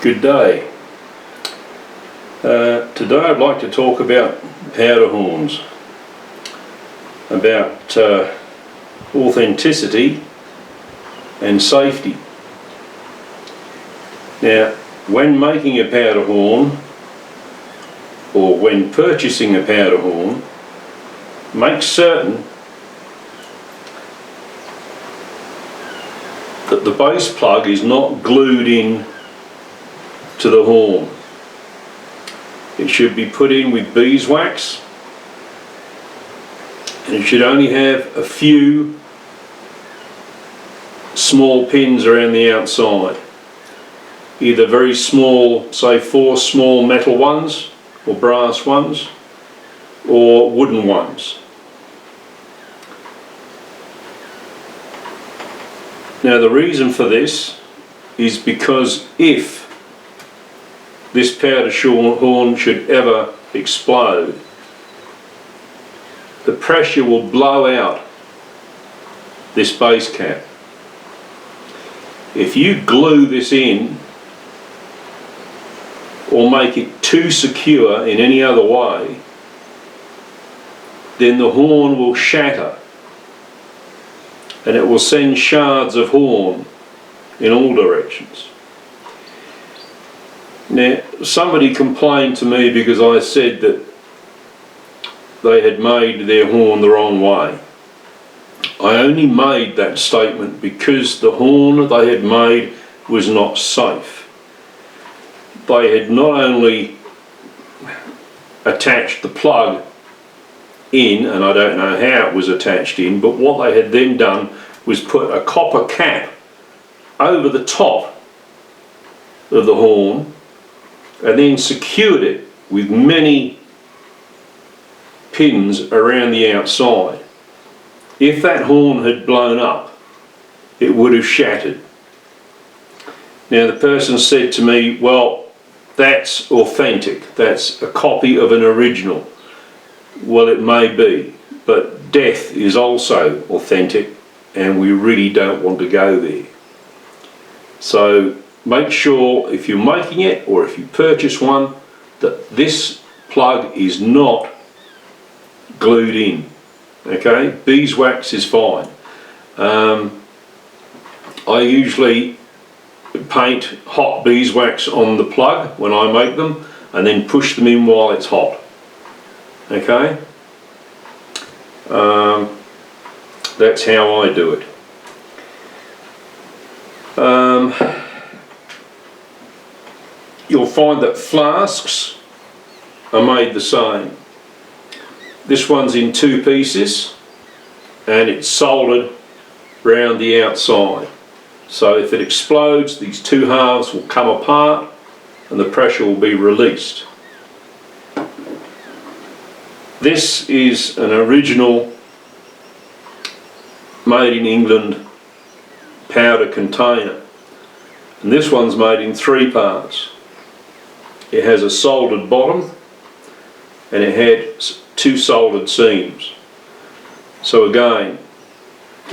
Good day. Today I'd like to talk about powder horns, about authenticity and safety. Now, when making a powder horn or when purchasing a powder horn, make certain that the base plug is not glued in to the horn. It should be put in with beeswax, and it should only have a few small pins around the outside, either very small, say 4 small metal ones or brass ones or wooden ones. Now the reason for this is because if this powder horn should ever explode, the pressure will blow out this base cap. If you glue this in or make it too secure in any other way, then the horn will shatter and it will send shards of horn in all directions. Now, somebody complained to me because I said that they had made their horn the wrong way. I only made that statement because the horn they had made was not safe. They had not only attached the plug in, and I don't know how it was attached in, but what they had then done was put a copper cap over the top of the horn and then secured it with many pins around the outside. If that horn had blown up, it would have shattered. Now the person said to me, well, that's authentic, that's a copy of an original. Well, it may be, but death is also authentic and we really don't want to go there. So make sure if you're making it or if you purchase one that this plug is not glued in. Okay, beeswax is fine. I usually paint hot beeswax on the plug when I make them and then push them in while it's hot. Okay, that's how I do it. You'll find that flasks are made the same. This one's in 2 pieces and it's soldered round the outside. So if it explodes, these 2 halves will come apart and the pressure will be released. This is an original made in England powder container, and this one's made in 3 parts. It has a soldered bottom and it had 2 soldered seams. So again,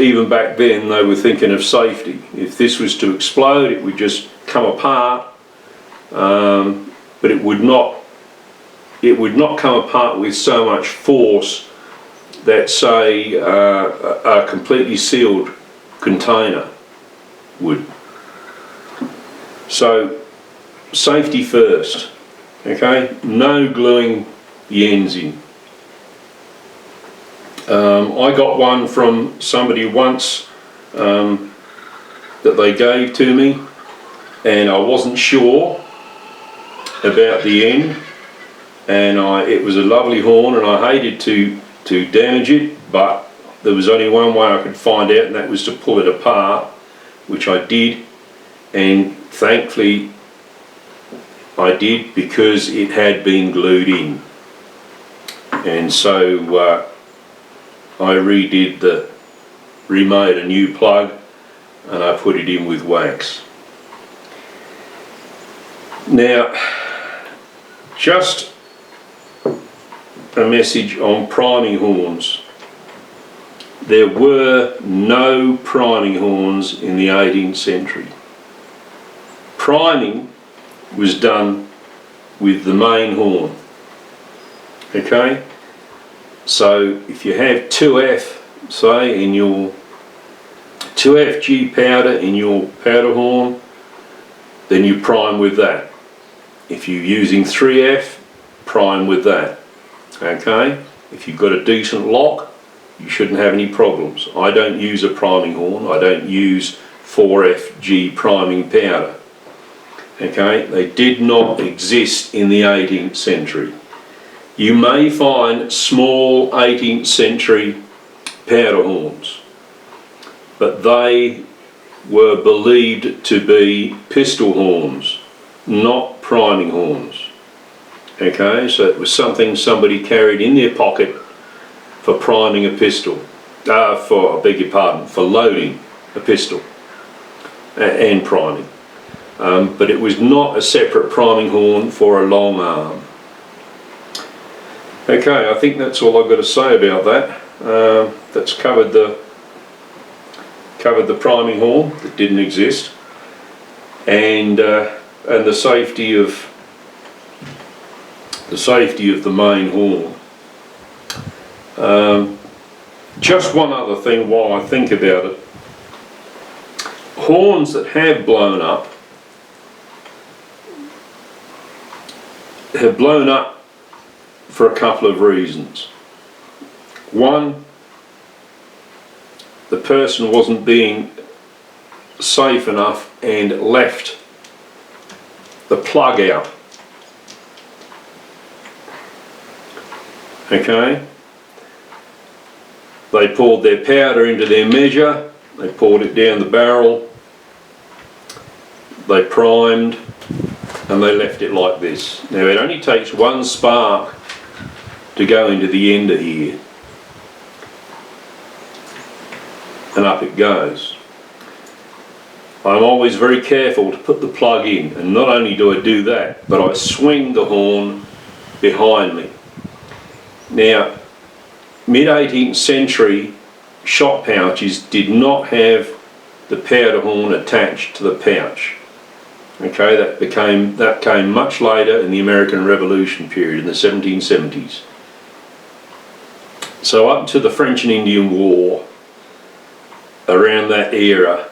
even back then they were thinking of safety. If this was to explode, it would just come apart, but it would not come apart with so much force that, say, a completely sealed container would. So safety first, okay? No gluing the ends in. I got one from somebody once that they gave to me, and I wasn't sure about the end, and it was a lovely horn and I hated to damage it, but there was only one way I could find out, and that was to pull it apart, which I did, and thankfully I did because it had been glued in. And so I remade a new plug and I put it in with wax. Now, just a message on priming horns. There were no priming horns in the 18th century. Priming was done with the main horn. Okay, so if you have 2F, say, in your 2FG powder in your powder horn, then you prime with that. If you're using 3F, prime with that. Okay, if you've got a decent lock, you shouldn't have any problems. I don't use a priming horn, I don't use 4FG priming powder. Okay, they did not exist in the 18th century. You may find small 18th century powder horns, but they were believed to be pistol horns, not priming horns. Okay, so it was something somebody carried in their pocket for priming a pistol, I beg your pardon, for loading a pistol and priming. But it was not a separate priming horn for a long arm. Okay, I think that's all I've got to say about that. That's covered the priming horn that didn't exist, and the safety of the main horn. Just one other thing while I think about it. Horns that have blown up for a couple of reasons. One, the person wasn't being safe enough and left the plug out. Okay? They poured their powder into their measure, they poured it down the barrel, they primed, and they left it like this. Now it only takes one spark to go into the ender here, and up it goes. I'm always very careful to put the plug in, and not only do I do that, but I swing the horn behind me. Now, mid-18th century shot pouches did not have the powder horn attached to the pouch. Okay, that came much later in the American Revolution period, in the 1770s. So up to the French and Indian War, around that era,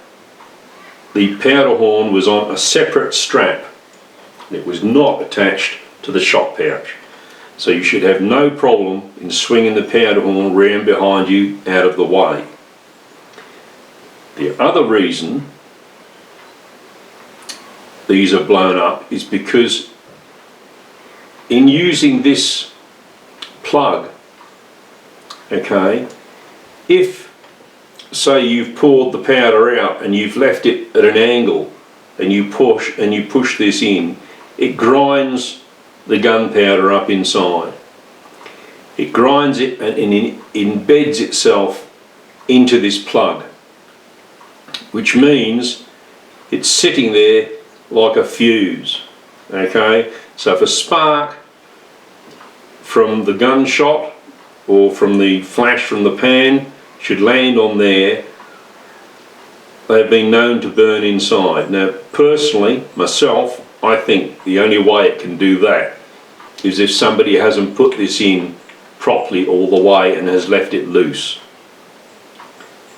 the powder horn was on a separate strap. It was not attached to the shot pouch. So you should have no problem in swinging the powder horn round behind you out of the way. The other reason these are blown up is because in using this plug, okay, if say you've poured the powder out and you've left it at an angle and you push this in, it grinds the gunpowder up inside. It grinds it and it embeds itself into this plug, which means it's sitting there like a fuse. Okay, so if a spark from the gunshot or from the flash from the pan should land on there, they've been known to burn inside. Now personally, myself, I think the only way it can do that is if somebody hasn't put this in properly all the way and has left it loose.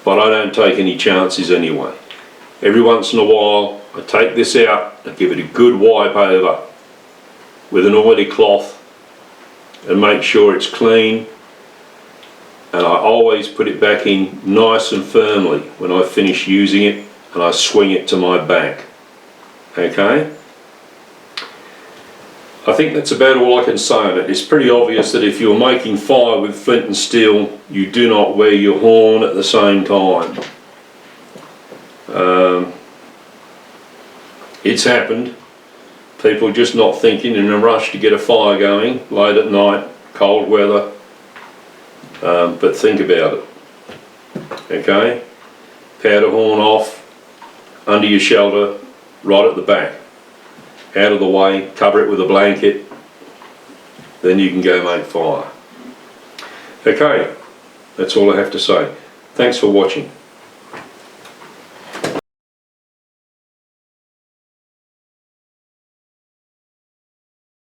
But I don't take any chances anyway. Every once in a while I take this out, I give it a good wipe over with an oily cloth and make sure it's clean, and I always put it back in nice and firmly when I finish using it, and I swing it to my back. Okay? I think that's about all I can say on it. It's pretty obvious that if you're making fire with flint and steel, you do not wear your horn at the same time. It's happened. People just not thinking, in a rush to get a fire going late at night, cold weather. But think about it. Okay? Powder horn off, under your shelter, right at the back. Out of the way, cover it with a blanket, then you can go make fire. Okay, that's all I have to say. Thanks for watching.